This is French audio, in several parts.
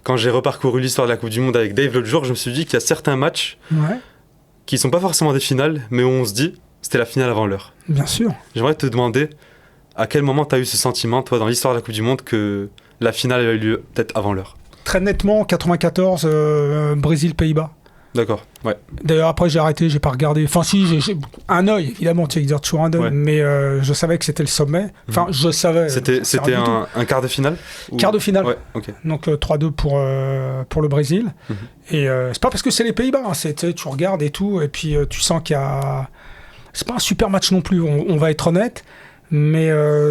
quand j'ai reparcouru l'histoire de la Coupe du Monde avec Dave l'autre jour, je me suis dit qu'il y a certains matchs qui sont pas forcément des finales, mais où on se dit c'était la finale avant l'heure. Bien sûr. J'aimerais te demander à quel moment tu as eu ce sentiment, toi, dans l'histoire de la Coupe du Monde, que la finale a eu lieu peut-être avant l'heure. Très nettement, 94, Brésil-Pays-Bas. D'accord, ouais. D'ailleurs, après, j'ai arrêté, j'ai pas regardé. Enfin, si, j'ai un œil, évidemment, tu exerces toujours un œil, mais je savais que c'était le sommet. Enfin, je savais. C'était un quart de finale Quart de finale. Ouais, ok. Donc 3-2 pour le Brésil. Et c'est pas parce que c'est les Pays-Bas, hein, tu regardes et tout, et puis tu sens qu'il y a. C'est pas un super match non plus, on va être honnête. Mais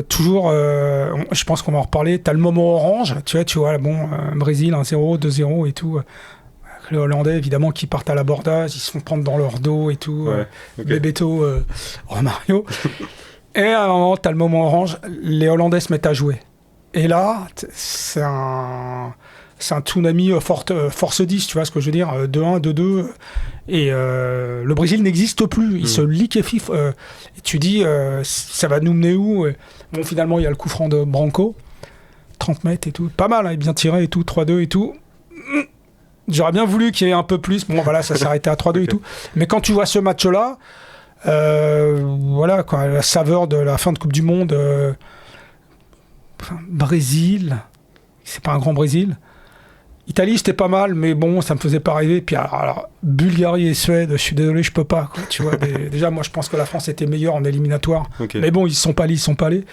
toujours, je pense qu'on va en reparler. T'as le moment orange, tu vois, bon, Brésil 1-0, 2-0 et tout. Les Hollandais, évidemment, qui partent à l'abordage, ils se font prendre dans leur dos et tout. Bebeto, Romario. Et à un moment, t'as le moment orange, les Hollandais se mettent à jouer. Et là, c'est un tsunami force 10, tu vois ce que je veux dire, 2-1, 2-2. Et le Brésil n'existe plus, il se liquéfie. Et tu dis, ça va nous mener où? Bon, finalement, il y a le coup franc de Branco, 30 mètres et tout. Pas mal, hein, bien tiré et tout, 3-2 et tout. J'aurais bien voulu qu'il y ait un peu plus. Bon, voilà, ça s'est arrêté à 3-2 et tout. Mais quand tu vois ce match-là, voilà, quoi, la saveur de la fin de Coupe du Monde, Brésil, c'est pas un grand Brésil. Italie, c'était pas mal, mais bon, ça me faisait pas rêver. Puis alors Bulgarie et Suède, je suis désolé, je peux pas. Quoi, tu vois, déjà, moi, je pense que la France était meilleure en éliminatoire. Mais bon, ils sont pas allés.